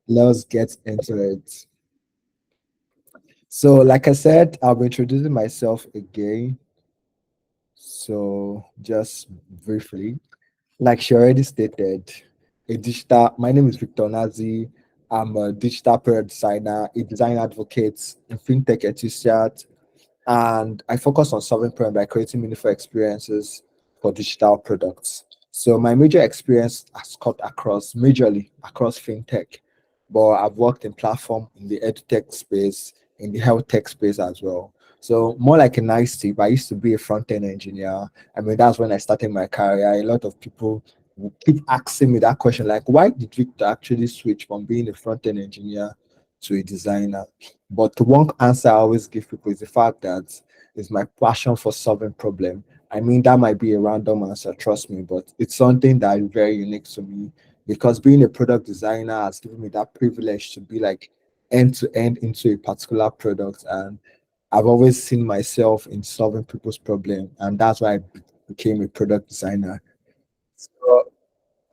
Let's get into it. So, like I said, I'll be introducing myself again. So, just briefly, like she already stated, my name is Victor Onazi. I'm a digital product designer, a design advocate, a fintech enthusiast, and I focus on solving problems by creating meaningful experiences for digital products. So my major experience has cut across majorly across fintech, but I've worked in platform in the edtech space, in the health tech space as well. So more like a nice tip, I used to be a front-end engineer. I mean, that's when I started my career. A lot of people will keep asking me that question, like, why did Victor actually switch from being a front-end engineer to a designer? But the one answer I always give people is the fact that it's my passion for solving problem. I mean, that might be a random answer, trust me, but it's something that is very unique to me because being a product designer has given me that privilege to be like end to end into a particular product. And I've always seen myself in solving people's problem. And that's why became a product designer. So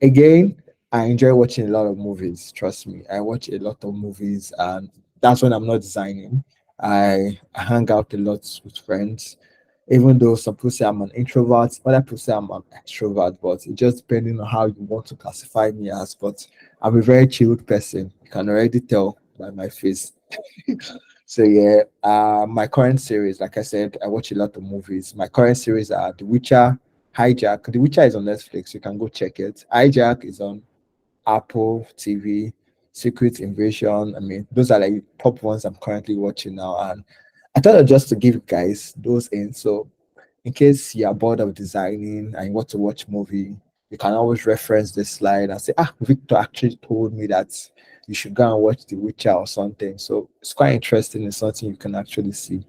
again, I enjoy watching a lot of movies. Trust me, I watch a lot of movies, and that's when I'm not designing. I hang out a lot with friends, even though some people say I'm an introvert, other people say I'm an extrovert, but it just depending on how you want to classify me as. But I'm a very chilled person. You can already tell by my face. So yeah, my current series, like I said, I watch a lot of movies. My current series are The Witcher, Hijack. The Witcher is on Netflix. You can go check it. Hijack is on Apple TV. Secret Invasion. I mean, those are like top ones I'm currently watching now. And I thought of just to give you guys those in. So in case you're bored of designing and you want to watch movie, you can always reference this slide and say, Victor actually told me that you should go and watch The Witcher or something. So it's quite interesting. It's something you can actually see.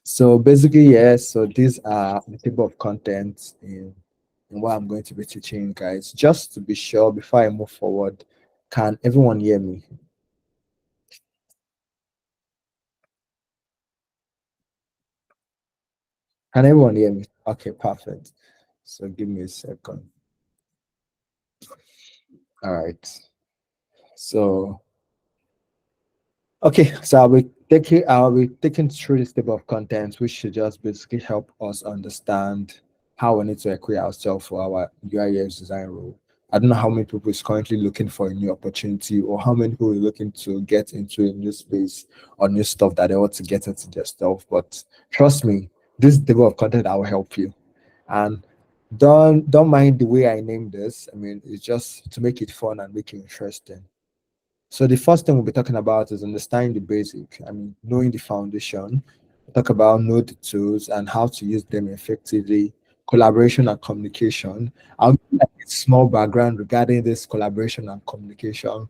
So basically, yes, so these are the table of contents in what I'm going to be teaching, guys. Just to be sure, before I move forward, can everyone hear me? Can everyone hear me? Okay, perfect. So give me a second. All right. So okay, so I'll be taking through this table of contents, which should just basically help us understand how we need to equip ourselves for our UI design role. I don't know how many people is currently looking for a new opportunity or how many people are looking to get into a new space or new stuff that they want to get into their stuff. But trust me, this table of content I will help you. And don't mind the way I named this. I mean, it's just to make it fun and make it interesting. So the first thing we'll be talking about is understanding the basic. I mean, knowing the foundation. We'll talk about know the tools and how to use them effectively. Collaboration and communication. I'll give like a small background regarding this collaboration and communication,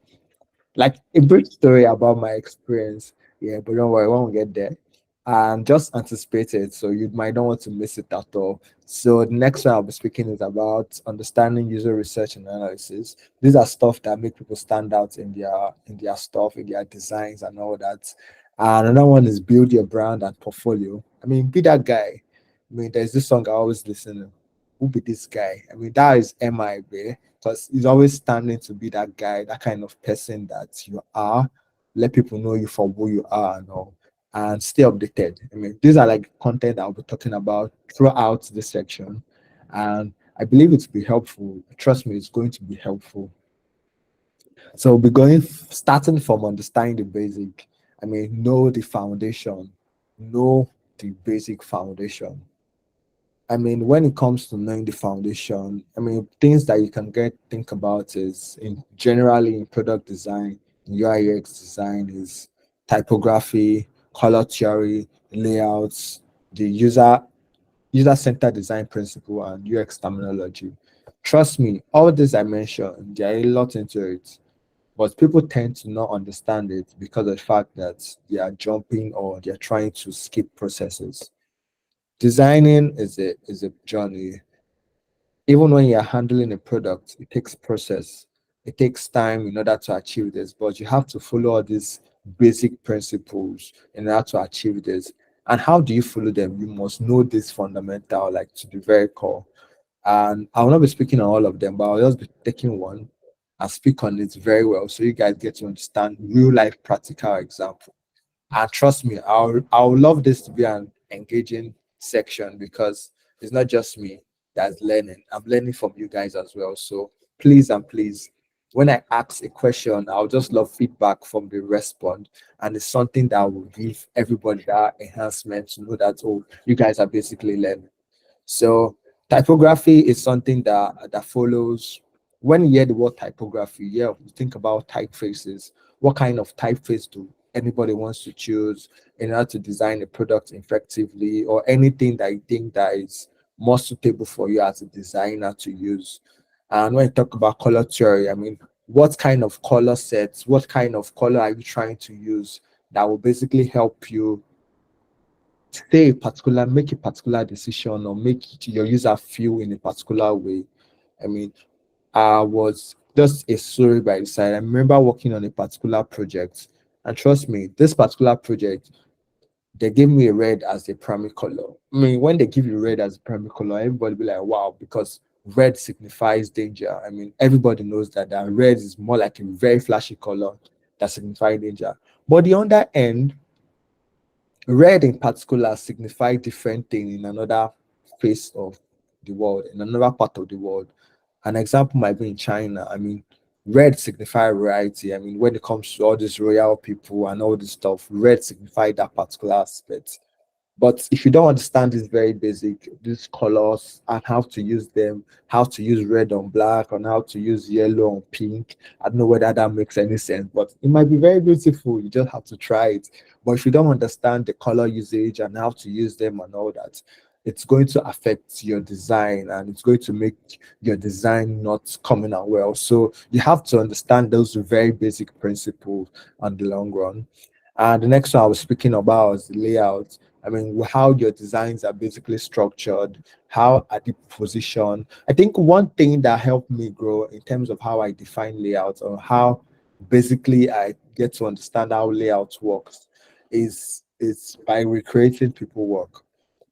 like a brief story about my experience. Yeah, but don't worry, when we get there. And just anticipate it, so you might not want to miss it at all. So the next one I'll be speaking is about understanding user research and analysis. These are stuff that make people stand out in their stuff, in their designs and all that. And another one is build your brand and portfolio. I mean, be that guy. I mean, there's this song I always listen to. Who be this guy? I mean, that is MI, because he's always standing to be that guy, that kind of person that you are. Let people know you for who you are and all, and stay updated. I mean, these are like content I'll be talking about throughout this section, and I believe it's be helpful. Trust me, it's going to be helpful. So we'll be going starting from understanding the basic. I mean, know the foundation, know the basic foundation. I mean, when it comes to knowing the foundation, I mean, things that you can get think about is in generally in product design, in UI UX design is typography, color theory, layouts, the user centered design principle, and UX terminology. Trust me, all this I mentioned, there are a lot into it, but people tend to not understand it because of the fact that they are jumping or they're trying to skip processes. Designing is a journey. Even when you're handling a product, it takes process. It takes time in order to achieve this, but you have to follow all these basic principles in order to achieve this. And how do you follow them? You must know this fundamental, like to the very core. And I will not be speaking on all of them, but I'll just be taking one. and speak on it very well so you guys get to understand real life practical example. And trust me, I'll love this to be an engaging section because it's not just me that's learning. I'm learning from you guys as well. So please and please, when I ask a question, I'll just love feedback from the respond. And it's something that will give everybody that enhancement to know that, oh, you guys are basically learning. So typography is something that follows. When you hear the word typography, yeah, you think about typefaces. What kind of typeface do anybody wants to choose in order to design a product effectively, or anything that you think that is more suitable for you as a designer to use? And when you talk about color theory, I mean, what kind of color sets, what kind of color are you trying to use that will basically help you say a particular, make a particular decision or make your user feel in a particular way. I mean, I was just a story by the side. I remember working on a particular project, and trust me, this particular project, they gave me a red as the primary color. I mean, when they give you red as a primary color, everybody be like, wow, because red signifies danger. I mean, everybody knows that red is more like a very flashy color that signifies danger. But the other end, red in particular signify different thing in another face of the world, in another part of the world. An example might be in China. I mean, red signify royalty. I mean, when it comes to all these royal people and all this stuff, red signify that particular aspect. But if you don't understand this very basic, these colors and how to use them, how to use red on black, and how to use yellow on pink, I don't know whether that makes any sense, but it might be very beautiful. You just have to try it. But if you don't understand the color usage and how to use them and all that, it's going to affect your design and it's going to make your design not coming out well. So you have to understand those very basic principles on the long run. And the next one I was speaking about is the layout. I mean, how your designs are basically structured, how are they positioned. I think one thing that helped me grow in terms of how I define layouts or how basically I get to understand how layout works is by recreating people work.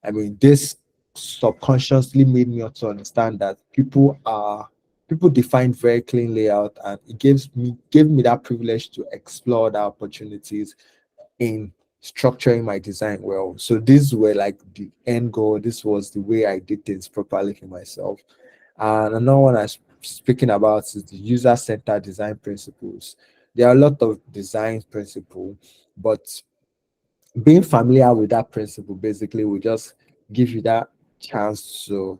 I mean, this subconsciously made me also understand that people define very clean layout, and it gave me that privilege to explore the opportunities in structuring my design well. So these were like the end goal. This was the way I did things properly for myself. And another one I'm speaking about is the user-centered design principles. There are a lot of design principles, but being familiar with that principle basically will just give you that chance to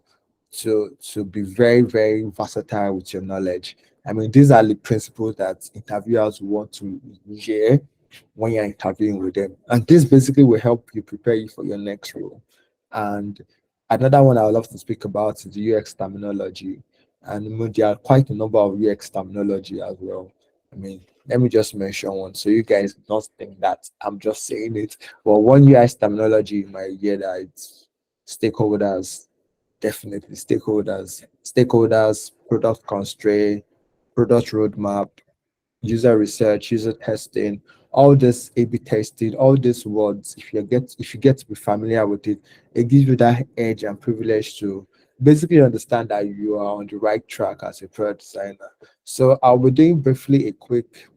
be very very versatile with your knowledge. I mean, these are the principles that interviewers want to hear when you're interviewing with them, and this basically will help you prepare you for your next role. And another one I would love to speak about is the UX terminology, and there are quite a number of UX terminology as well. I mean, let me just mention one so you guys don't think that I'm just saying it. Well, one UI terminology you might hear that it's stakeholders, definitely stakeholders, product constraint, product roadmap, user research, user testing, all this A/B testing, all these words. If you get to be familiar with it, it gives you that edge and privilege to basically understand that you are on the right track as a product designer. So I'll be doing briefly a quick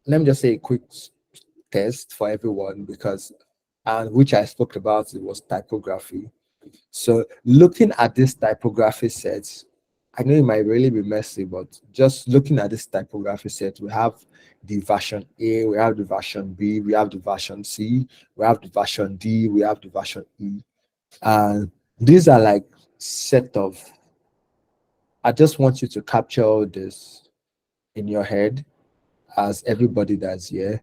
let me just say a quick test for everyone because and which I spoke about it was typography. So looking at this typography set, I know it might really be messy, but just looking at this typography set, we have the version A, we have the version B, we have the version C, we have the version D, we have the version E. And these are like set of, I just want you to capture all this in your head as everybody does here.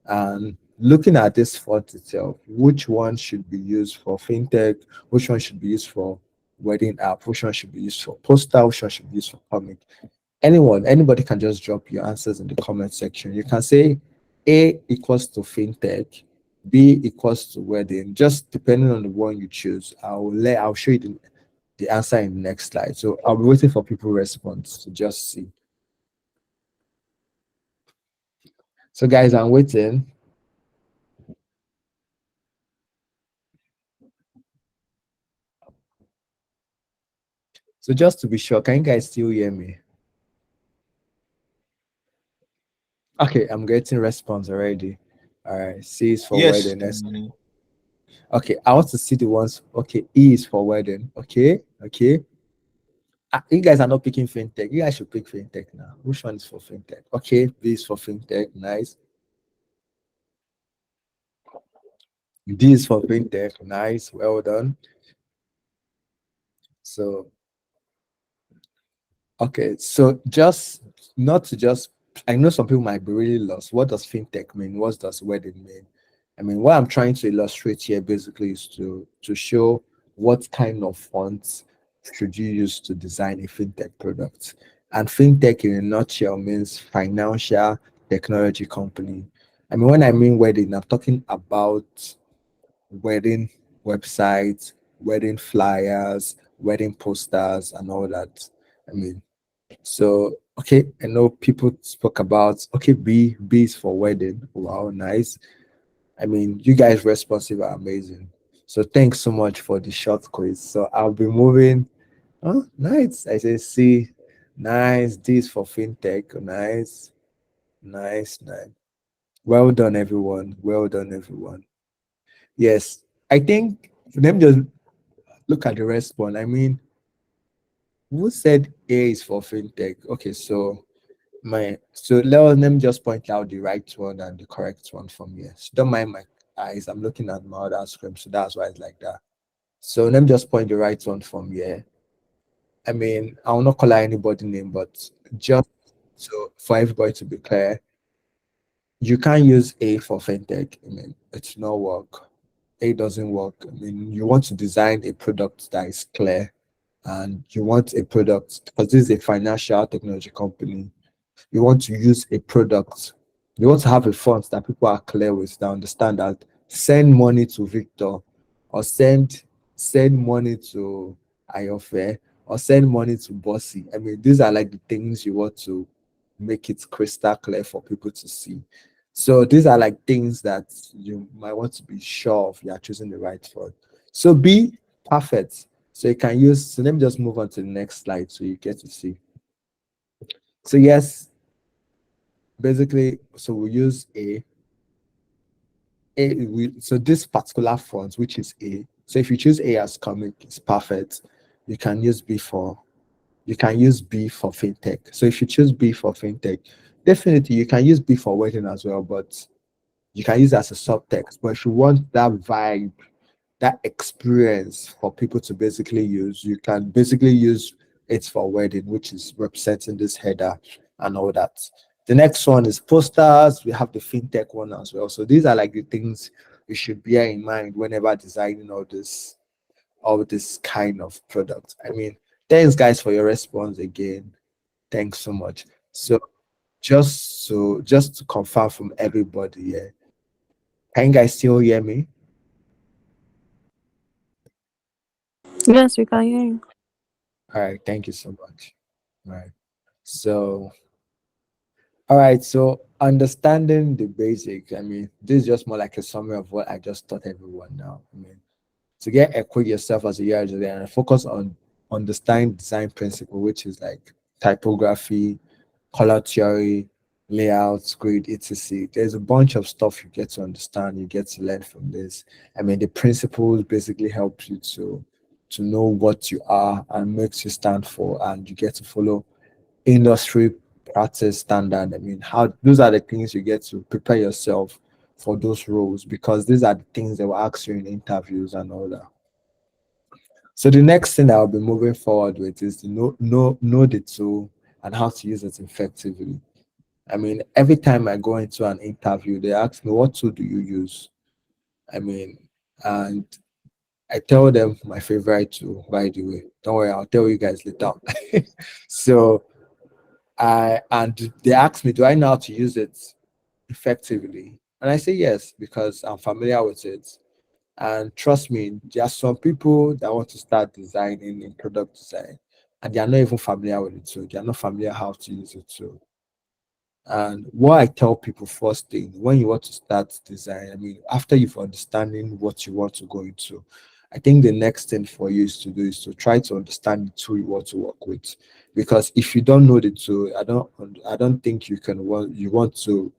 And looking at this font itself, which one should be used for fintech, which one should be used for wedding app, which one should be used for poster, which one should be used for comic. Anybody can just drop your answers in the comment section. You can say A equals to fintech, B equals to wedding, just depending on the one you choose. I'll show you the answer in the next slide. So I'll be waiting for people response to just see. So guys, I'm waiting. So just to be sure, can you guys still hear me? Okay, I'm getting response already. All right, C is for Yes. wedding. Okay, I want to see the ones. Okay, E is for wedding. Okay, okay. You guys are not picking fintech. You guys should pick fintech now. Which one is for fintech? Okay, B is for fintech. Nice. D is for fintech. Nice. Well done. So okay, so just not to just, I know some people might be really lost. What does fintech mean? What does wedding mean? I mean, what I'm trying to illustrate here basically is to show what kind of fonts should you use to design a fintech product. And fintech in a nutshell means financial technology company. I mean, when I mean wedding, I'm talking about wedding websites, wedding flyers, wedding posters, and all that. I mean, so okay, I know people spoke about okay, B is for wedding. Wow, nice. I mean, you guys responsive are amazing. So thanks so much for the short quiz. So I'll be moving. Oh, nice. I say C. Nice. D is for fintech. Nice. Nice. Nice. Well done, everyone. Well done, everyone. Yes. I think let me just look at the response. I mean, who said A is for fintech? Okay, so let me just point out the right one and the correct one from here. So don't mind my eyes. I'm looking at my other screen, so that's why it's like that. So let me just point the right one from here. I mean, I will not call out anybody name, but just so for everybody to be clear, you can't use A for fintech. I mean, it's not work. A doesn't work. I mean, you want to design a product that is clear, and you want a product because this is a financial technology company. You want to use a product, you want to have a font that people are clear with, that understand that send money to Victor, or send money to Ayofe, or send money to Bossy. I mean, these are like the things you want to make it crystal clear for people to see. So these are like things that you might want to be sure of you are choosing the right font. So B, perfect. So you can use, so let me just move on to the next slide so you get to see. So yes, basically, so we use so this particular font, which is A. So if you choose A as comic, it's perfect. You can use B for you can use B for fintech. So if you choose B for fintech, definitely you can use B for wedding as well, but you can use it as a subtext. But if you want that vibe, that experience for people to basically use, you can basically use it for wedding, which is representing this header and all that. The next one is posters. We have the fintech one as well. So these are like the things you should bear in mind whenever designing all this kind of product. I mean, thanks guys for your response again. Thanks so much. So just to confirm from everybody, yeah. Can you guys still hear me? Yes, we can hear you. All right, thank you so much. All right. So, all right. So, understanding the basics. I mean, this is just more like a summary of what I just taught everyone now. I mean, to get equip yourself as a UI designer and focus on understanding design principle, which is like typography, color theory, layouts, grid, etc. There's a bunch of stuff you get to understand, you get to learn from this. I mean, the principles basically help you to know what you are and makes you stand for, and you get to follow industry practice standard. I mean, how those are the things you get to prepare yourself for those roles, because these are the things they will ask you in interviews and all that. So the next thing I'll be moving forward with is to know the tool and how to use it effectively. I mean, every time I go into an interview, they ask me, what tool do you use? I mean, and I tell them my favorite tool, by the way. Don't worry, I'll tell you guys later. So and they ask me, do I know how to use it effectively? And I say yes, because I'm familiar with it. And trust me, there are some people that want to start designing in product design and they are not even familiar with it. So they are not familiar how to use it. So, and what I tell people first thing when you want to start design, I mean, after you've understanding what you want to go into, I think the next thing for you is to do is to try to understand the tool you want to work with. Because if you don't know the tool, I don't think you want to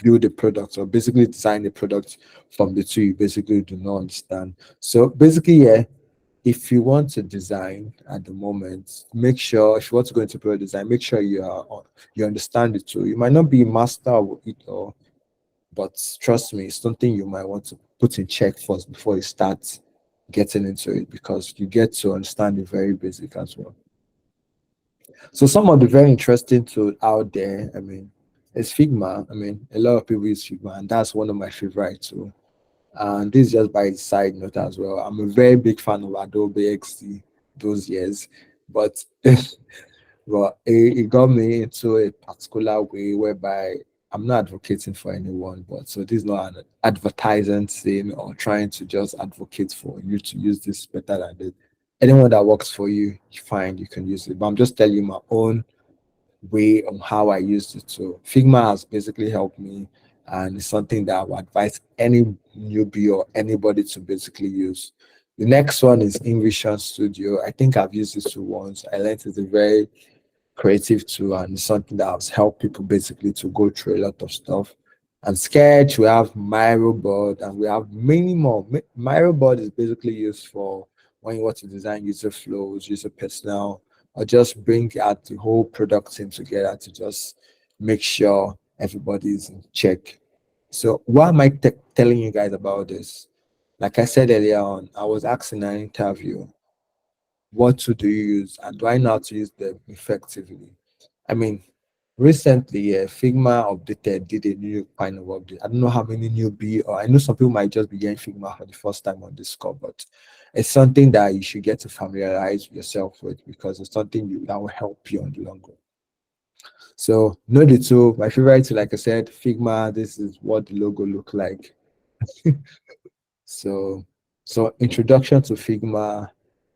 build a product or basically design a product from the tool you basically do not understand. So basically, yeah, if you want to design at the moment, make sure if you want to go into product design, make sure you understand the tool. You might not be a master of it, or but trust me, it's something you might want to put in check first before you start getting into it, because you get to understand the very basic as well. So some of the very interesting tools out there, I mean, is Figma. I mean, a lot of people use Figma, and that's one of my favorite too. And this is just by the side note as well. I'm a very big fan of Adobe XD those years, but but it got me into a particular way whereby I'm not advocating for anyone, but so this is not an advertising thing or trying to just advocate for you to use this better than this. Anyone that works for you, fine, you can use it. But I'm just telling you my own way on how I used it. So Figma has basically helped me, and it's something that I would advise any newbie or anybody to basically use. The next one is InVision Studio. I think I've used this tool once. I learned it's a very creative tool, and it's something that has helped people basically to go through a lot of stuff. And Sketch, we have Miro board, and we have many more. Miro board is basically used for when you want to design user flows, user personnel, or just bring out the whole product team together to just make sure everybody's in check. So why am I telling you guys about this? Like I said earlier on, I was asked in an interview, what tool do you use and do I know how to use them effectively? I mean, recently, Figma updated, did a new kind of update. I don't know how many newbie, or I know some people might just be getting Figma for the first time on this call, but it's something that you should get to familiarize yourself with, because it's something that will help you on the long run. So know the tool. My favorite tool, like I said, Figma. This is what the logo look like. So, so introduction to Figma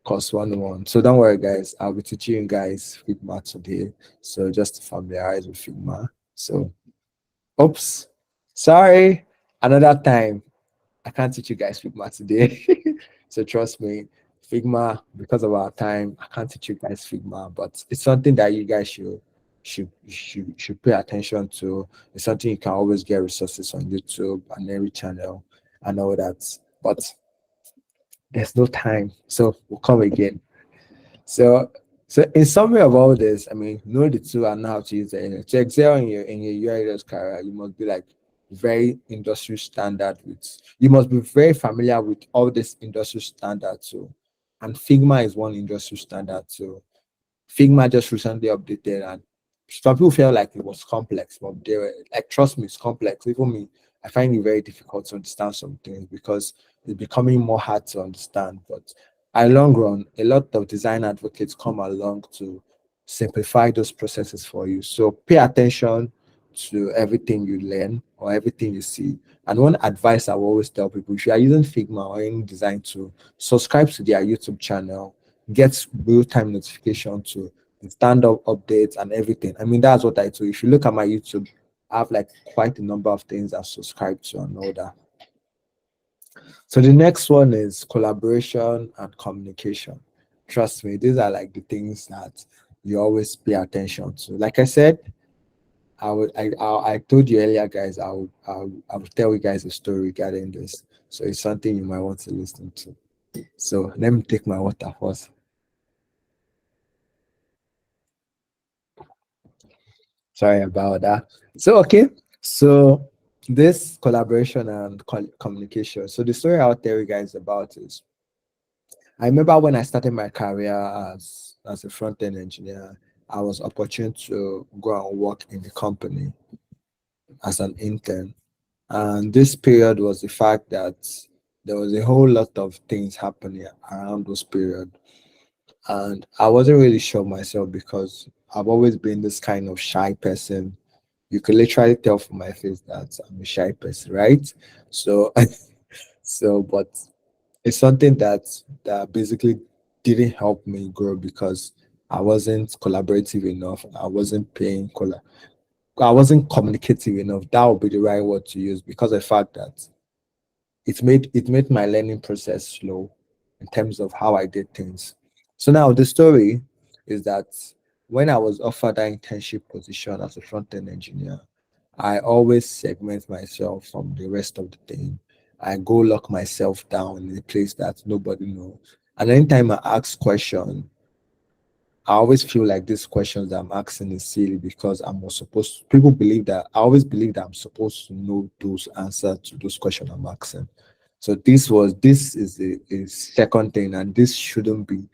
course 101. So don't worry, guys. I'll be teaching you guys Figma today. So just to familiarize with Figma. So, oops, sorry. Another time, I can't teach you guys Figma today. So trust me, Figma, because of our time, I can't teach you guys Figma, but it's something that you guys should pay attention to. It's something you can always get resources on YouTube and every channel and all that. But there's no time. So we'll come again. So, so in summary of all this, I mean, know the tool and know how to use it. To excel in your UI career, you must be like very industry standard with. You must be very familiar with all this industry standard too, and Figma is one industry standard too. Figma just recently updated, and some people felt like it was complex, but they were like, trust me, it's complex. Even me, I find it very difficult to understand some things because it's becoming more hard to understand. But at long run, a lot of design advocates come along to simplify those processes for you. So pay attention to everything you learn or everything you see. And one advice I will always tell people: if you are using Figma or any design tool, subscribe to their YouTube channel, get real-time notification to the stand-up updates and everything. I mean, that's what I do. If you look at my YouTube, I have like quite a number of things I subscribe to and all that. So the next one is collaboration and communication. Trust me, these are like the things that you always pay attention to. Like I said, I told you earlier, guys. I will tell you guys a story regarding this. So it's something you might want to listen to. So let me take my water first. Sorry about that. So okay, so this collaboration and communication. So the story I'll tell you guys about is, I remember when I started my career as a front end engineer, I was opportune to go and work in the company as an intern. And this period was the fact that there was a whole lot of things happening around this period. And I wasn't really sure myself because I've always been this kind of shy person. You could literally tell from my face that I'm a shy person, right? So, but it's something that basically didn't help me grow because I wasn't collaborative enough. I wasn't communicative enough. That would be the right word to use, because of the fact that it made my learning process slow. in terms of how I did things. So now the story is that when I was offered that internship position as a front end engineer, I always segment myself from the rest of the team. I go lock myself down in a place that nobody knows. And anytime I ask question, I always feel like these questions that I'm asking is silly because I'm not supposed to, people believe that I always believe that I'm supposed to know those answers to those questions I'm asking. So this is a second thing, and this shouldn't be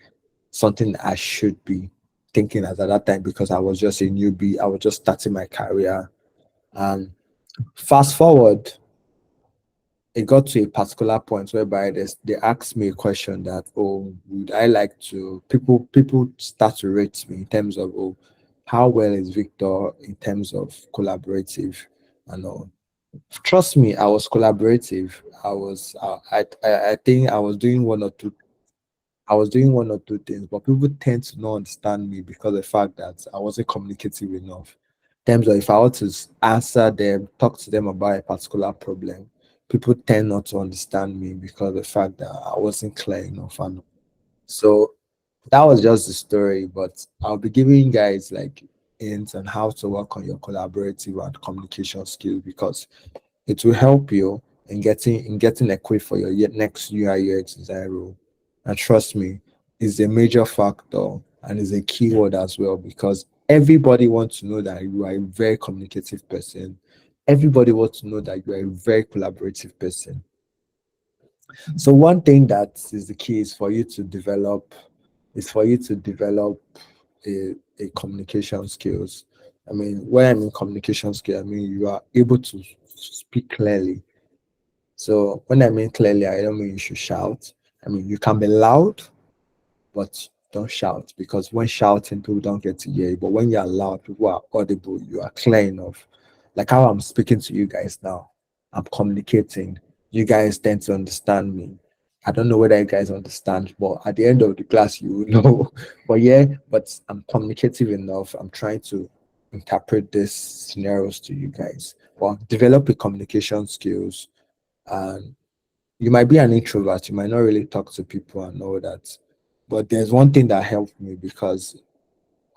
something I should be thinking at that time because I was just a newbie. I was just starting my career. And fast forward, it got to a particular point whereby they asked me a question that, oh, would I like to, people start to rate me in terms of, oh, how well is Victor in terms of collaborative and all. Trust me, I was collaborative. I think I was doing one or two things, but people tend to not understand me because of the fact that I wasn't communicative enough. In terms of if I were to answer them, talk to them about a particular problem, people tend not to understand me because of the fact that I wasn't clear enough. And so that was just the story, but I'll be giving you guys like hints on how to work on your collaborative and communication skills because it will help you in getting equipped for your next UI UX design role. And trust me, is a major factor and is a keyword as well because everybody wants to know that you are a very communicative person. Everybody wants to know that you are a very collaborative person. So one thing that is the key is for you to develop a communication skills. I mean, when I mean communication skill, I mean you are able to speak clearly. So when I mean clearly, I don't mean you should shout. I mean you can be loud, but don't shout because when shouting, people don't get to hear you. But when you're loud, people are audible, you are clear enough. Like how I'm speaking to you guys now, I'm communicating. You guys tend to understand me. I don't know whether you guys understand, but at the end of the class, you will know. But yeah, but I'm communicative enough. I'm trying to interpret these scenarios to you guys. Well, develop your communication skills, and you might be an introvert, you might not really talk to people and all that. But there's one thing that helped me because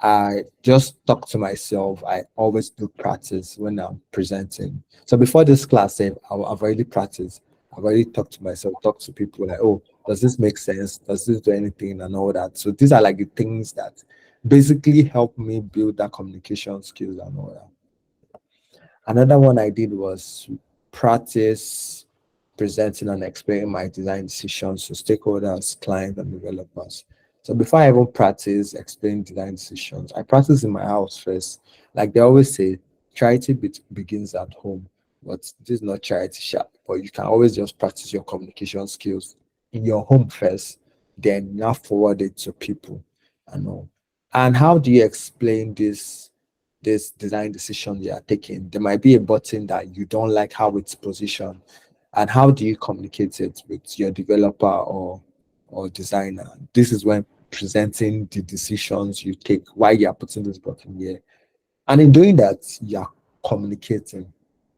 I just talk to myself. I always do practice when I'm presenting. So before this class, I've already practiced. I've already talked to myself, talked to people like, oh, does this make sense? Does this do anything and all that? So these are like the things that basically help me build that communication skills and all that. Another one I did was practice presenting and explaining my design decisions to stakeholders, clients, and developers. So before I even practice explaining design decisions, I practice in my house first. Like they always say, charity begins at home, but this is not charity shop. But you can always just practice your communication skills in your home first, then you now forward it to people and all. And how do you explain this design decision you are taking? There might be a button that you don't like how it's positioned, and how do you communicate it with your developer or designer? This is when presenting the decisions you take, why you are putting this button here, and in doing that, you are communicating.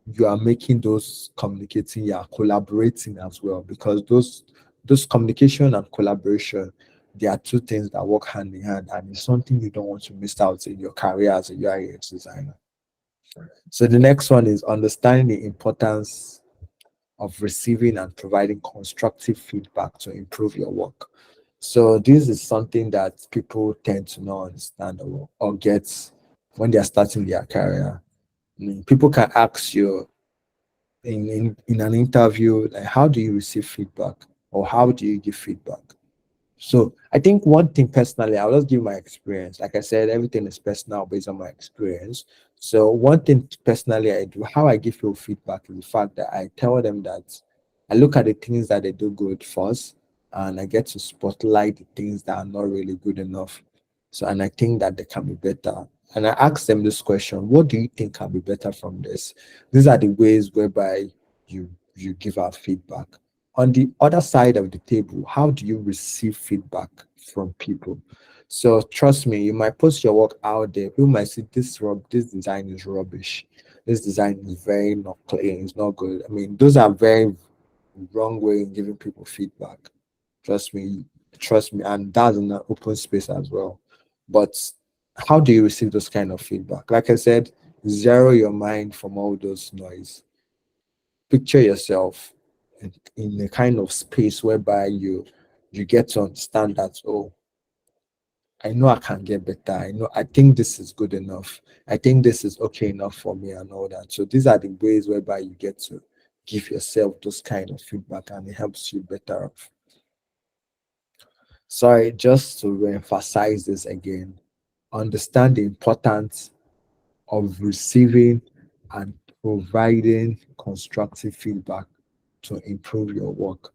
You are making those communicating, you are collaborating as well, because those communication and collaboration, they are two things that work hand in hand, and it's something you don't want to miss out in your career as a UI UX designer. So the next one is understanding the importance of receiving and providing constructive feedback to improve your work. So this is something that people tend to not understand or get when they are starting their career. I mean, people can ask you in an interview, like, how do you receive feedback or how do you give feedback? So I think one thing personally, I'll just give my experience. Like I said, everything is personal based on my experience. So one thing personally I do, how I give people feedback is the fact that I tell them that I look at the things that they do good first, and I get to spotlight the things that are not really good enough. So and I think that they can be better. And I ask them this question: what do you think can be better from this? These are the ways whereby you give out feedback. On the other side of the table, how do you receive feedback from people? So trust me, you might post your work out there. People might say this design is rubbish. This design is very not clean, it's not good. I mean, those are very wrong way in giving people feedback. Trust me, trust me, and that's in an open space as well. But how do you receive those kind of feedback? Like I said, zero your mind from all those noise. Picture yourself in a kind of space whereby you get to understand that, oh, I know I can get better. I think this is good enough. I think this is okay enough for me and all that. So these are the ways whereby you get to give yourself those kind of feedback and it helps you better off. Sorry, just to reemphasize this again, understand the importance of receiving and providing constructive feedback to improve your work.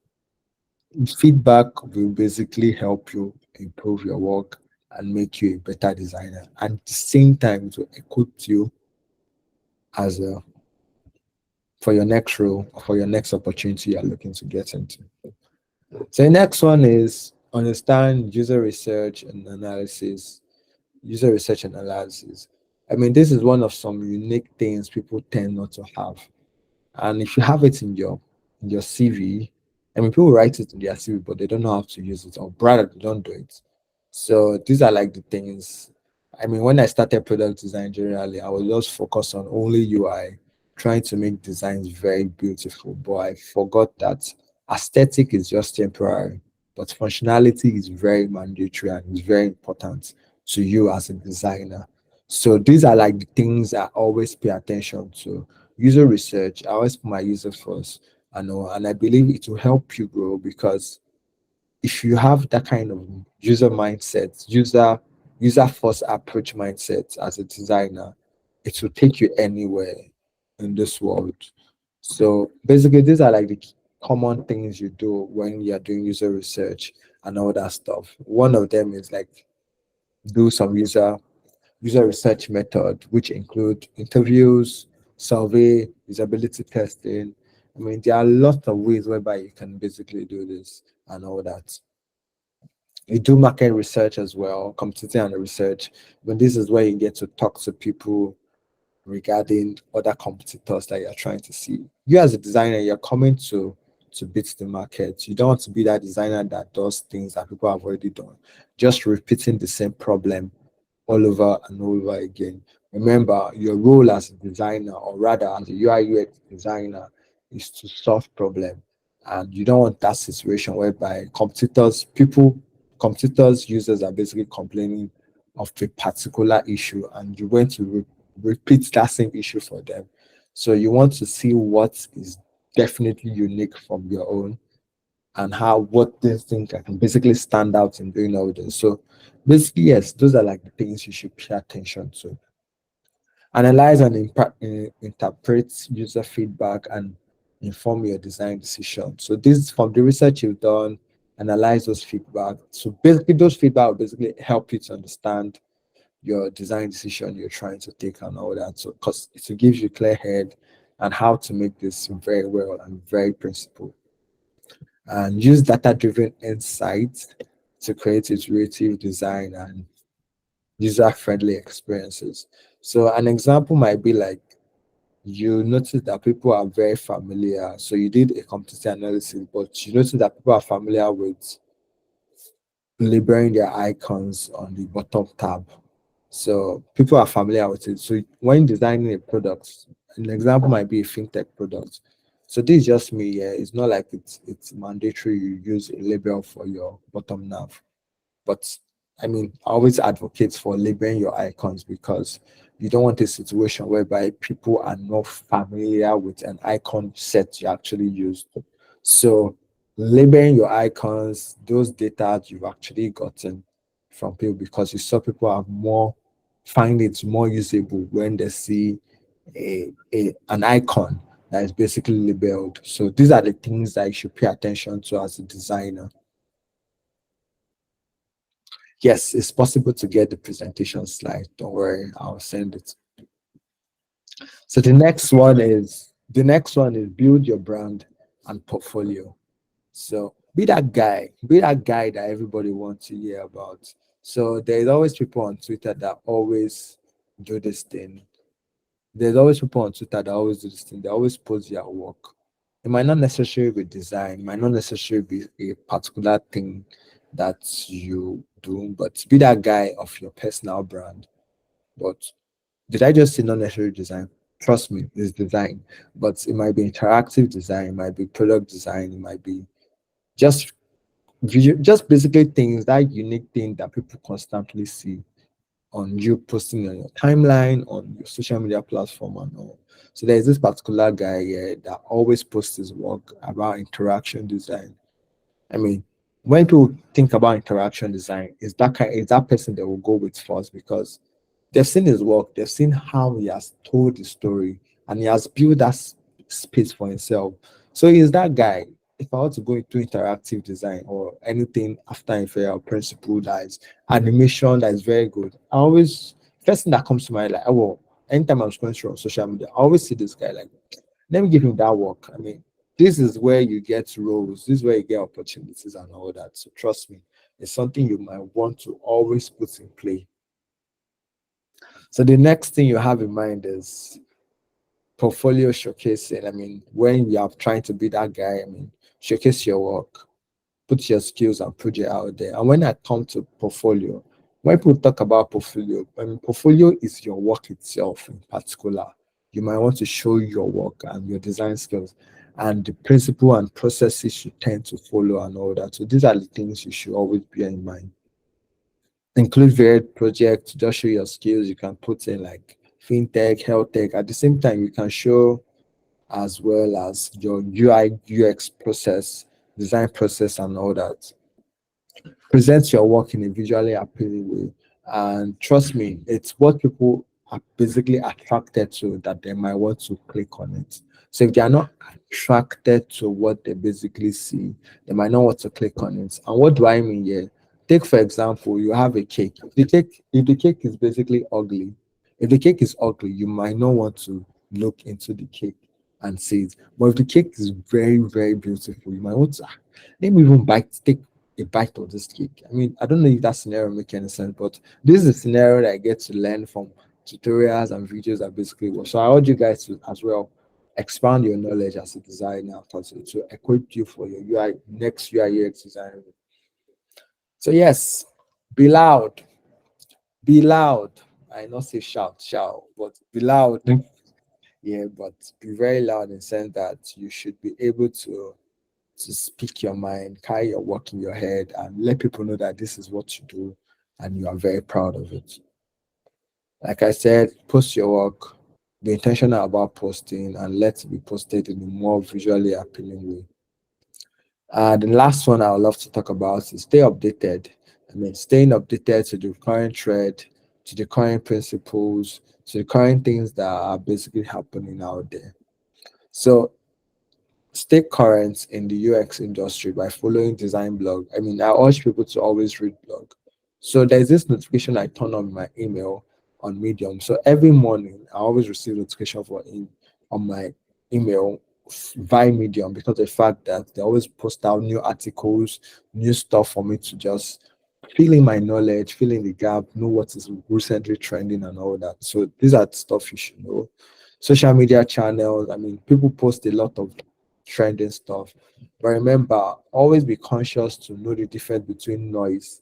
Feedback will basically help you improve your work and make you a better designer. And at the same time, it will equip you as a for your next role or for your next opportunity you're looking to get into. So the next one is understand user research and analysis. I mean, this is one of some unique things people tend not to have. And if you have it in your CV, I mean, people write it in their CV, but they don't know how to use it, or rather, they don't do it. So these are like the things. I mean, when I started product design generally, I was just focused on only UI, trying to make designs very beautiful. But I forgot that aesthetic is just temporary, but functionality is very mandatory and is very important to you as a designer. So these are like the things I always pay attention to. User research, I always put my user first. I know, and I believe it will help you grow because if you have that kind of user mindset, user first approach mindset as a designer, it will take you anywhere in this world. So basically, these are like the common things you do when you're doing user research and all that stuff. One of them is like do some user research method, which include interviews, survey, usability testing. I mean, there are lots of ways whereby you can basically do this and all that. You do market research as well, competition and research. But this is where you get to talk to people regarding other competitors that you're trying to see. You as a designer, you're coming to beat the market. You don't want to be that designer that does things that people have already done, just repeating the same problem all over and over again. Remember, your role as a designer, or rather as a UI UX designer, is to solve problem. And you don't want that situation whereby competitors, users are basically complaining of a particular issue, and you went to repeat that same issue for them. So you want to see what is definitely unique from your own and how what this thing can basically stand out in doing all this. So basically, yes, those are like the things you should pay attention to. Analyze and interpret user feedback and inform your design decision. So this from the research you've done, analyze those feedback. So basically, those feedback will basically help you to understand your design decision you're trying to take and all that. So because it gives you clear head and how to make this very well and very principled. And use data-driven insights to create iterative design and user-friendly experiences. So an example might be like you notice that people are very familiar. So you did a competency analysis, but you notice that people are familiar with labeling their icons on the bottom tab. So people are familiar with it. So when designing a product, an example might be a fintech product. So this is just me. Yeah, it's not like it's mandatory you use a label for your bottom nav. But I mean, I always advocate for labeling your icons because you don't want a situation whereby people are not familiar with an icon set you actually use. So labeling your icons, those data you've actually gotten from people because you saw people are more find it more usable when they see an icon that is basically labeled. So these are the things that you should pay attention to as a designer. Yes, it's possible to get the presentation slide. Don't worry, I'll send it. So the next one is build your brand and portfolio. So be that guy that everybody wants to hear about. So there's always people on Twitter that always do this thing. There's always people on Twitter that always do this thing. They always post their work. It might not necessarily be design, it might not necessarily be a particular thing that you do, but be that guy of your personal brand. But did I just say not necessarily design? Trust me, it's design, but it might be interactive design, it might be product design, it might be just just basically things, that unique thing that people constantly see on you posting on your timeline, on your social media platform and all. So there's this particular guy here that always posts his work about interaction design. I mean, when people think about interaction design, is that person they will go with first because they've seen his work, they've seen how he has told the story, and he has built that space for himself. So he's that guy. If I want to go into interactive design or anything after inferior principle that is animation that is very good, I always first thing that comes to mind like, oh, well, anytime I'm scrolling through on social media, I always see this guy like, let me give him that work. I mean, this is where you get roles, this is where you get opportunities and all that. So trust me, it's something you might want to always put in play. So the next thing you have in mind is portfolio showcasing. I mean, when you are trying to be that guy, I mean, showcase your work, put your skills and project out there. And when I come to portfolio, when people talk about portfolio, I mean, portfolio is your work itself in particular. You might want to show your work and your design skills and the principle and processes you tend to follow and all that. So these are the things you should always bear in mind. Include varied projects, just show your skills. You can put in like fintech, health tech. At the same time, you can show as well as your UI, UX process, design process, and all that. Present your work in a visually appealing way. And trust me, it's what people are basically attracted to that they might want to click on it. So if they are not attracted to what they basically see, they might not want to click on it. And what do I mean here? Take for example, you have a cake. If the cake is basically ugly, if the cake is ugly, you might not want to look into the cake and see it. But if the cake is very, very beautiful, you might want to let me even take a bite of this cake. I mean, I don't know if that scenario makes any sense, but this is a scenario that I get to learn from tutorials and videos that basically work. So I urge you guys to as well expand your knowledge as a designer because it will equip you for your UI next UI UX design. So yes, be loud, be loud. I not say shout, shout, but be loud. Yeah, but be very loud in the sense that you should be able to speak your mind, carry your work in your head, and let people know that this is what you do and you are very proud of it. Like I said, post your work, be intentional about posting, and let it be posted in a more visually appealing way. The last one I would love to talk about is stay updated. I mean, staying updated to the current trend, to the current principles, to the current things that are basically happening out there. So stay current in the UX industry by following design blog. I mean, I urge people to always read blog. So there's this notification I turn on my email on Medium. So every morning I always receive notification on my email via Medium because of the fact that they always post out new articles, new stuff for me to just fill in my knowledge, fill in the gap, know what is recently trending and all that. So these are the stuff you should know. Social media channels, I mean, people post a lot of trending stuff. But remember, always be conscious to know the difference between noise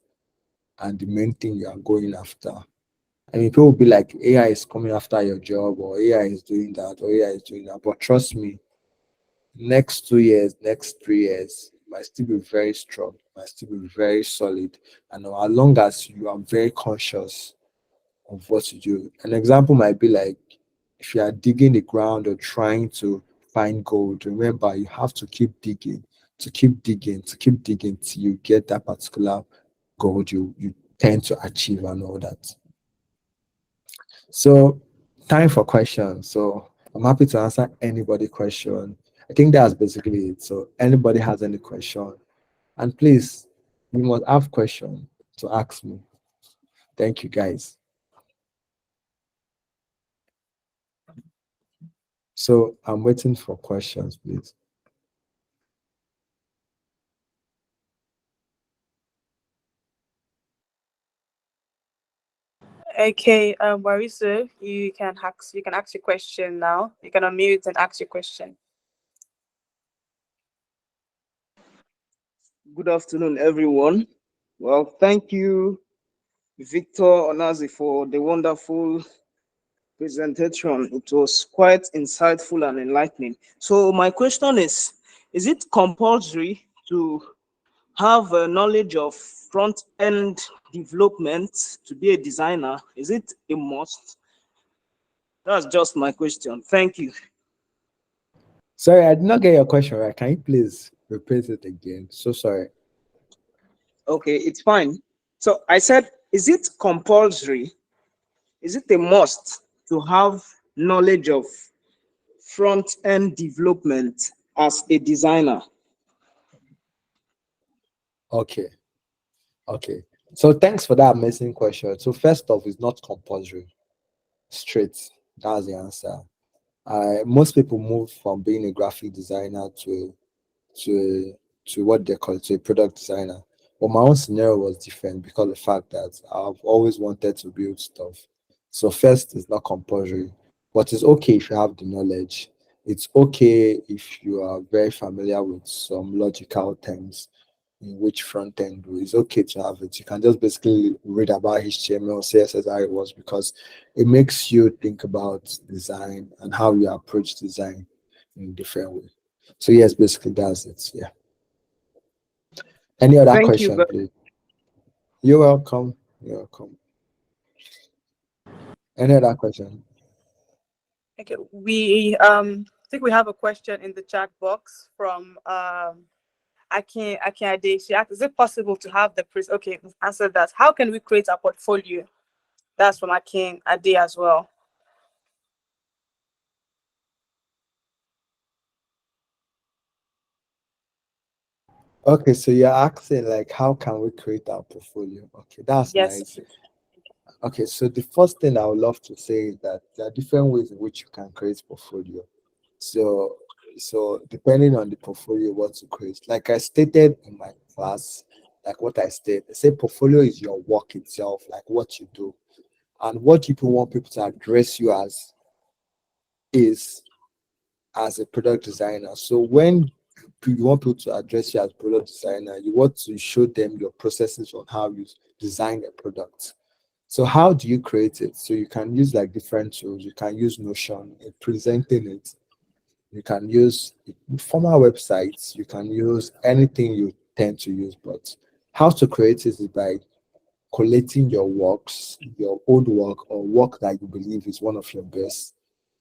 and the main thing you are going after. I mean, people will be like, AI is coming after your job, or AI is doing that, or AI is doing that. But trust me, next 2 years, next 3 years, might still be very strong, might still be very solid. And as long as you are very conscious of what to do. An example might be like if you are digging the ground or trying to find gold, remember you have to keep digging, to keep digging, to keep digging till you get that particular gold you tend to achieve and all that. So time for questions. So I'm happy to answer anybody question. I think that's basically it. So anybody has any question, and please, you must have question to ask me. Thank you guys. So I'm waiting for questions, please. Okay, Warisu, you can ask your question now. You can unmute and ask your question. Good afternoon, everyone. Well, thank you, Victor Onazi, for the wonderful presentation. It was quite insightful and enlightening. So, my question is it compulsory to have a knowledge of front end development to be a designer? Is it a must? That's just my question. Thank you. Sorry, I did not get your question right. Can you please repeat it again? So sorry. Okay, it's fine. So, I said, is it compulsory? Is it a must to have knowledge of front end development as a designer? Okay, okay. So thanks for that amazing question. So first off, it's not compulsory. Straight. That's the answer. Most people move from being a graphic designer to what they call it, to a product designer. But my own scenario was different because of the fact that I've always wanted to build stuff. So first, it's not compulsory, but it's okay if you have the knowledge. It's okay if you are very familiar with some logical terms in which front end do. It's okay to have it. You can just basically read about HTML, CSS, how it was because it makes you think about design and how you approach design in a different way. So yes, basically that's it. Yeah. Any other Thank you question, very please? You're welcome. You're welcome. Any other question? Okay, we I think we have a question in the chat box from Akin Ade. She asked, is it possible to have the pres okay, we've answered that. How can we create a portfolio? That's from Akin Ade as well. Okay, so you're asking like how can we create our portfolio? Okay, that's Yes, nice. Okay, so the first thing I would love to say is that there are different ways in which you can create portfolio. So, so depending on the portfolio, what to create. Like I stated in my class, like what I stated, I say portfolio is your work itself, like what you do, and what people want people to address you as is as a product designer. So when you want people to address you as product designer, you want to show them your processes on how you design a product. So how do you create it? So you can use like different tools. You can use Notion in presenting it. You can use formal websites. You can use anything you tend to use. But how to create it is by collating your works, your old work or work that you believe is one of your best,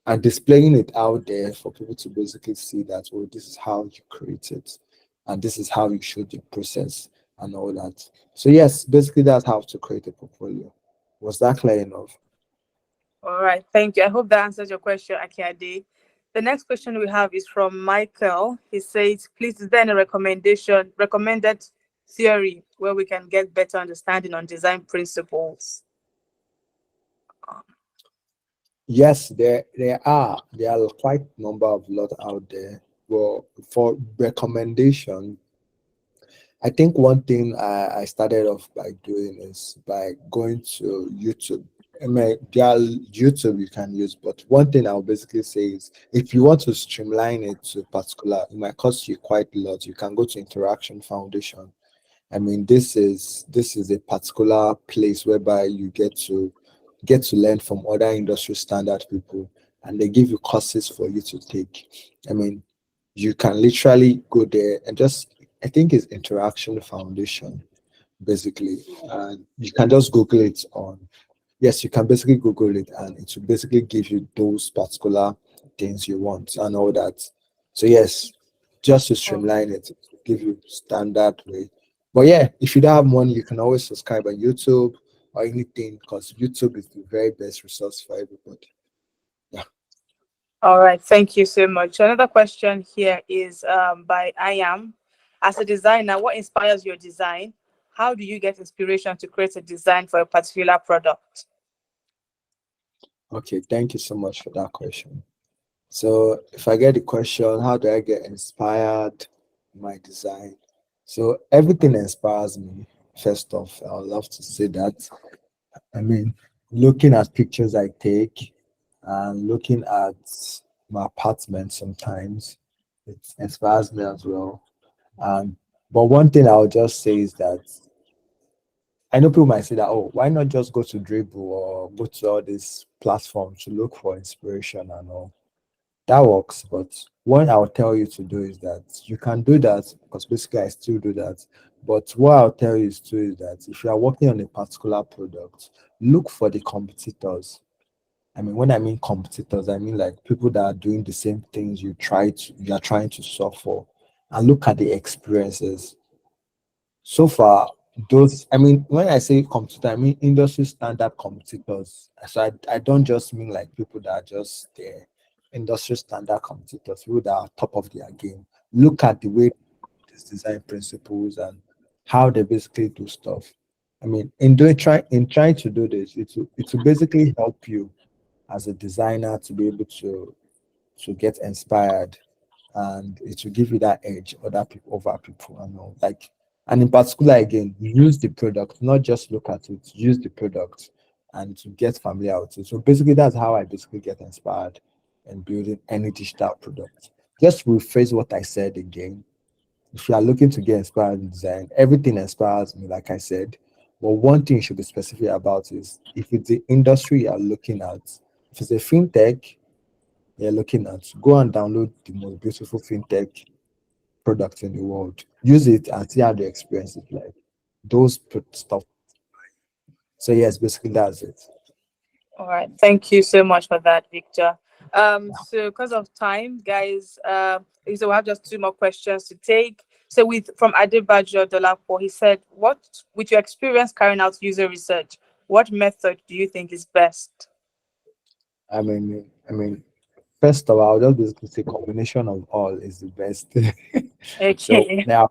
and displaying it out there for people to basically see that, oh, this is how you create it, and this is how you showed your process and all that. So yes, basically that's how to create a portfolio. Was that clear enough? all right, thank you. I hope that answers your question, Akin Ade. The next question we have is from Michael. He says, please, is there any recommended theory where we can get better understanding on design principles? Yes, there are quite number of lot out there. Well, for recommendation, I think one thing I started off by doing is by going to YouTube. I mean, there are YouTube you can use, but one thing I'll basically say is if you want to streamline it to particular, it might cost you quite a lot. You can go to Interaction Foundation. I mean, this is a particular place whereby you get to learn from other industry standard people, and they give you courses for you to take. I mean, you can literally go there and just, I think it's Interaction Foundation basically, and you can just Google it on, yes, you can basically Google it and it will basically give you those particular things you want and all that. So yes, just to Oh, streamline it, give you standard way. But yeah, if you don't have money, you can always subscribe on YouTube or anything because YouTube is the very best resource for everybody. Yeah. all right, thank you so much. Another question here is by I am. As a designer, what inspires your design? How do you get inspiration to create a design for a particular product? Okay, thank you so much for that question. So if I get the question, how do I get inspired in my design? So everything inspires me. First off, I would love to say that. I mean, looking at pictures I take and looking at my apartment sometimes, it inspires me as well. And But one thing I'll just say is that I know people might say that, oh, why not just go to Dribble or go to all these platforms to look for inspiration and all? That works, but what I'll tell you to do is that you can do that because basically I still do that. But what I'll tell you is too is that if you are working on a particular product, look for the competitors. I mean, when I mean competitors, I mean like people that are doing the same things you are trying to solve for, and look at the experiences. So far, those I mean, when I say competitor, I mean industry standard competitors. So I don't just mean like people that are just there, industry standard competitors, people that are top of their game. Look at the way these design principles and how they basically do stuff. I mean, in trying to do this, it will basically help you as a designer to be able to get inspired, and it will give you that edge other people over people and all. Like, and in particular again, use the product, not just look at it, use the product and to get familiar with it. So basically that's how I basically get inspired in building any digital product. Just rephrase what I said again. If you are looking to get inspired in design, everything inspires me, like I said. But one thing you should be specific about is if it's the industry you are looking at, if it's a fintech, you're looking at, go and download the most beautiful fintech product in the world. Use it and see how the experience is like. Those stuff. So yes, basically that's it. All right. Thank you so much for that, Victor. So because of time, guys, so we have just two more questions to take. So with from Adebajo Dolapo, he said, what with your experience carrying out user research, what method do you think is best? I mean, first of all, I'll just basically say combination of all is the best. So Okay. now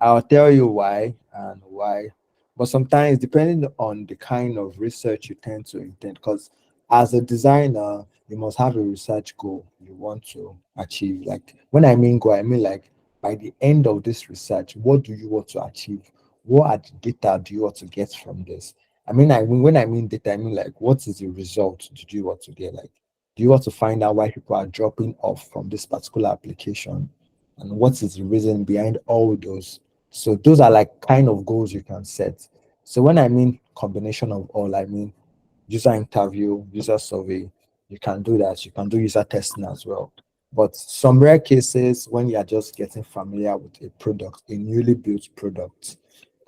I'll tell you why and why. But sometimes, depending on the kind of research you tend to intend, because as a designer, you must have a research goal you want to achieve. Like when I mean goal, I mean like by the end of this research, what do you want to achieve? What are the data do you want to get from this? I mean when I mean data, I mean like what is the result do you want to get? Like, do you want to find out why people are dropping off from this particular application? And what is the reason behind all those? So those are like kind of goals you can set. So when I mean combination of all, I mean user interview, user survey. You can do that. You can do user testing as well. But some rare cases when you are just getting familiar with a product, a newly built product,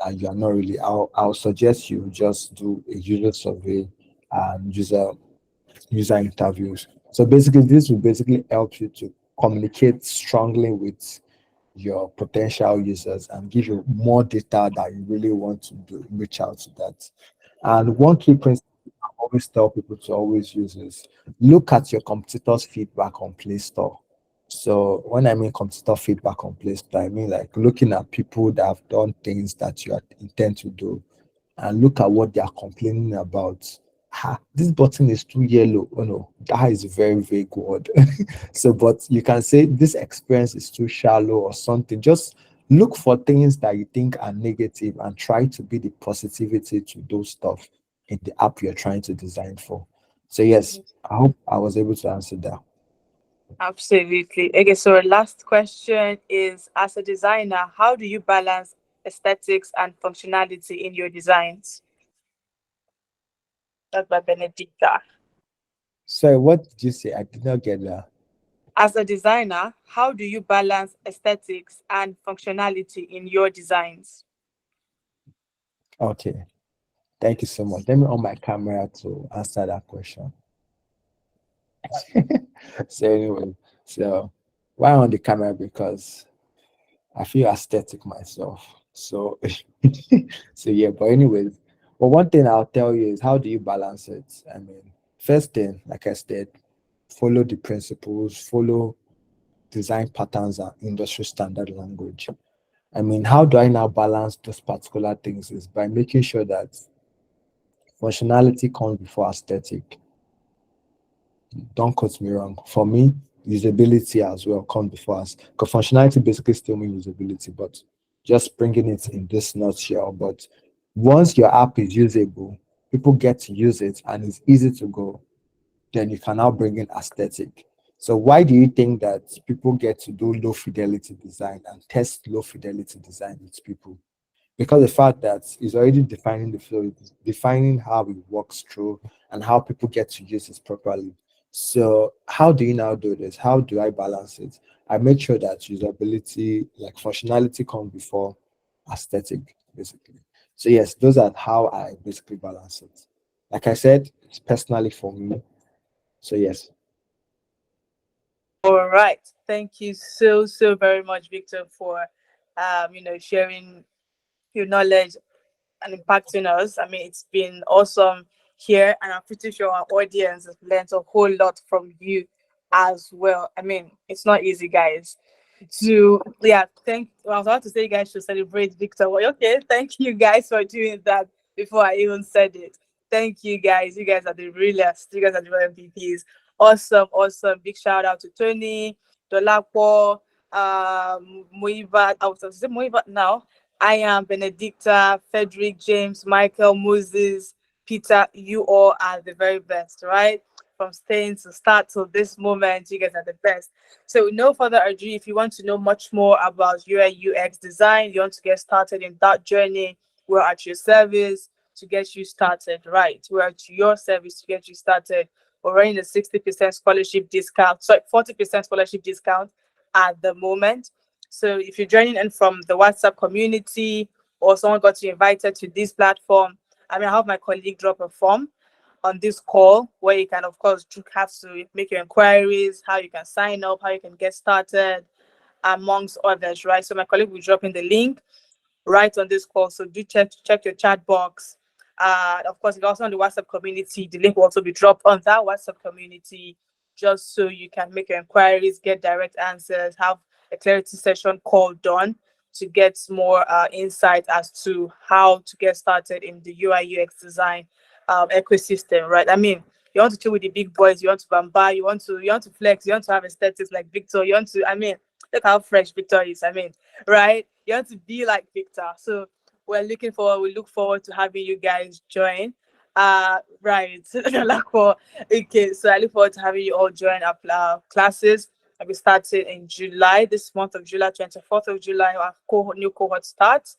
and you are not really, I'll suggest you just do a user survey and user interviews. So basically, this will basically help you to communicate strongly with your potential users and give you more data that you really want to do, reach out to that. And one key principle I always tell people to always use is look at your competitors' feedback on Play Store. So when I mean competitor feedback on Play Store, I mean like looking at people that have done things that you intend to do and look at what they are complaining about. This button is too yellow. Oh no, that is a very vague word. So, but you can say this experience is too shallow or something. Just look for things that you think are negative and try to be the positivity to those stuff in the app you're trying to design for. So, yes, I hope I was able to answer that. Absolutely. Okay, so our last question is, as a designer, how do you balance aesthetics and functionality in your designs? That's by Benedicta. So, what did you say? I did not get that. As a designer, how do you balance aesthetics and functionality in your designs? Okay, thank you so much. Let me on my camera to answer that question. So, anyway, so why on the camera? Because I feel aesthetic myself. So, so yeah, but anyways, but one thing I'll tell you is how do you balance it? I mean, first thing, like I said, follow the principles, follow design patterns and industry standard language. I mean, how do I now balance those particular things is by making sure that functionality comes before aesthetic. Don't quote me wrong. For me, usability as well comes before us. Because functionality basically still means usability, but just bringing it in this nutshell. But once your app is usable, people get to use it and it's easy to go, then you can now bring in aesthetic. So why do you think that people get to do low fidelity design and test low fidelity design with people? Because the fact that it's already defining the flow, it's defining how it works through and how people get to use it properly. So how do you now do this? How do I balance it? I make sure that usability, like functionality, come before aesthetic, basically. So yes, those are how I basically balance it. Like I said, it's personally for me. So yes. All right. Thank you so very much, Victor, for sharing your knowledge and impacting us. I mean, it's been awesome here, and I'm pretty sure our audience has learned a whole lot from you as well. I mean, it's not easy, guys. To yeah, thank. Well, I was about to say you guys should celebrate Victor. Well, okay, thank you guys for doing that before I even said it. Thank you guys. You guys are the realest. You guys are the real MVPs. Awesome, awesome. Big shout out to Tony, Dolapo, Moivat. I was going to say Moivat now. I am Benedicta, Frederick, James, Michael, Moses, Peter. You all are the very best, right? From staying to start till this moment, you guys are the best. So, with no further ado, if you want to know much more about UI UX design, you want to get started in that journey, we're at your service to get you started, right? We're at your service to get you started. We're running a 60% scholarship discount, sorry, 40% scholarship discount at the moment. So if you're joining in from the WhatsApp community or someone got you invited to this platform, I mean, I have my colleague drop a form on this call where you can, of course, have to make your inquiries, how you can sign up, how you can get started, amongst others, right? So my colleague will drop in the link right on this call. So do check your chat box. Of course, if you're also on the WhatsApp community, the link will also be dropped on that WhatsApp community just so you can make your inquiries, get direct answers, have a clarity session call done to get more insight as to how to get started in the UI UX design ecosystem, right? I mean, you want to chill with the big boys, you want to bamba, you want to flex, you want to have aesthetics like Victor, you want to, I mean, look how fresh Victor is. I mean, right? You want to be like Victor. So we look forward to having you guys join. Right. Like okay, so I look forward to having you all join our classes. I'll be starting in July, this month of July, 24th of July, our new cohort starts.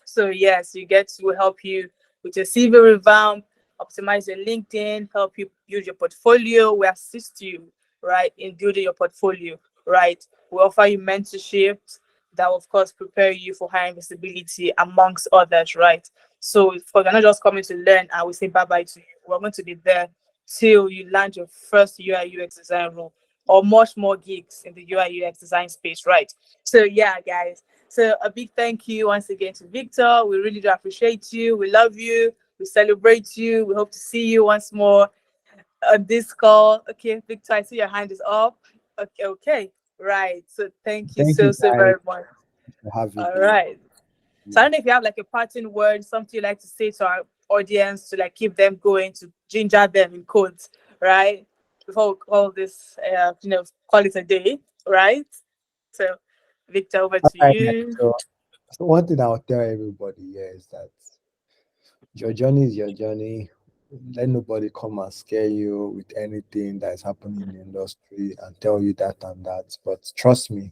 So yes, you get to help you with your CV revamp, optimize your LinkedIn, help you build your portfolio. We assist you, right, in building your portfolio, right? We offer you mentorship that will, of course, prepare you for higher visibility amongst others, right? So for you're not just coming to learn and we say bye bye to you. We're going to be there till you land your first UI UX design role or much more gigs in the UI UX design space, right? So yeah, guys. So a big thank you once again to Victor. We really do appreciate you. We love you. We celebrate you. We hope to see you once more on this call. Okay, Victor, I see your hand is up. Okay, okay. Right. So thank you Thank you so guys very much. for having All me. right. So I don't know if you have like a parting word, something you like to say to our audience to like keep them going, to ginger them in quotes, right? Before we call this, call it a day, right? So, Victor, over All to right, guys. you. So one thing I'll tell everybody here is that your journey is your journey. Let nobody come and scare you with anything that is happening in the industry and tell you that and that. But trust me,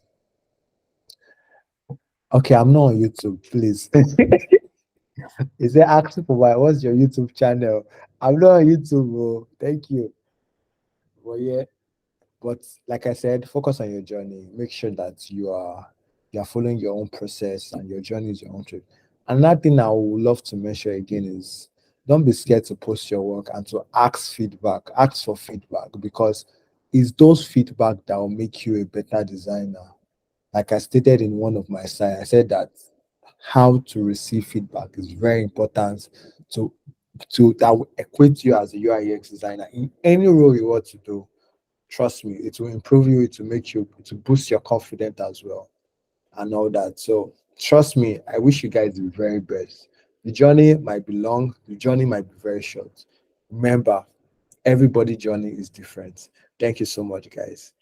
okay, I'm not on YouTube, please. Is there asking for my what's your YouTube channel? I'm not on YouTube, oh. Thank you. Well, yeah. But like I said, focus on your journey. Make sure that you are following your own process and your journey is your own trip. Another thing I would love to mention again is don't be scared to post your work and to ask feedback. Ask for feedback because it's those feedback that will make you a better designer. Like I stated in one of my slides, I said that how to receive feedback is very important to that will equate you as a UI UX designer in any role you want to do. Trust me, it will improve you, it will make you to boost your confidence as well and all that. So trust me, I wish you guys the very best. The journey might be long, the journey might be very short. Remember, everybody journey is different. Thank you so much, guys.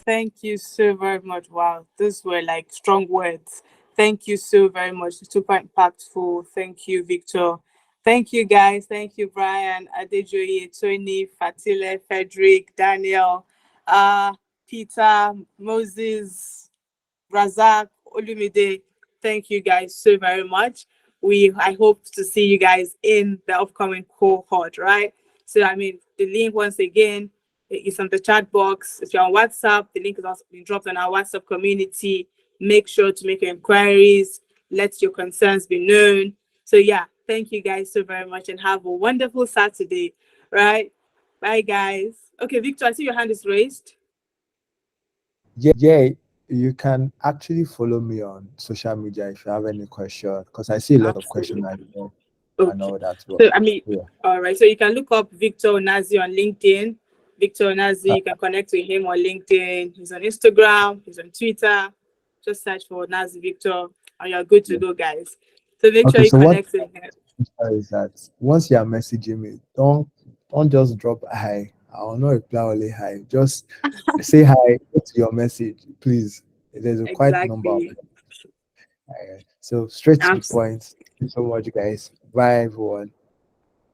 Thank you so very much. Wow, those were like strong words. Thank you so very much. Super impactful. Thank you, Victor. Thank you, guys. Thank you, Brian, Adejoye, Tony, Fatile, Frederick, Daniel, uh, Peter, Moses, Razak, Olumide. Thank you guys so very much. I hope to see you guys in the upcoming cohort, right? So I mean the link once again is on the chat box. If you're on WhatsApp, the link is also been dropped on our WhatsApp community. Make sure to make your inquiries, let your concerns be known. So yeah, thank you guys so very much and have a wonderful Saturday, right? Bye guys. Okay, Victor, I see your hand is raised. Yeah, you can actually follow me on social media if you have any question, because I see a lot of questions Absolutely. I don't know and Okay. all that. But So I mean, yeah, all right. So you can look up Victor Onazi on LinkedIn. Victor uh, Onazi, you can connect with him on LinkedIn. He's on Instagram. He's on Twitter. Just search for Onazi Victor, and you're good to yeah. go, guys. So make sure Okay, you so what connect with him. is that once you are messaging me, don't just drop hi. I will not reply only hi. Just say hi to your message, please. There's a quite number of Exactly. them. So straight to the Absolutely. point. Thank you so much, guys. Bye, everyone.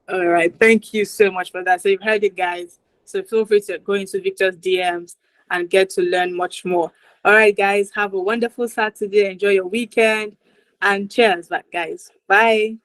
All right. Thank you so much for that. So you've heard it, guys. So feel free to go into Victor's DMs and get to learn much more. All right, guys. Have a wonderful Saturday. Enjoy your weekend. And cheers back, guys. Bye.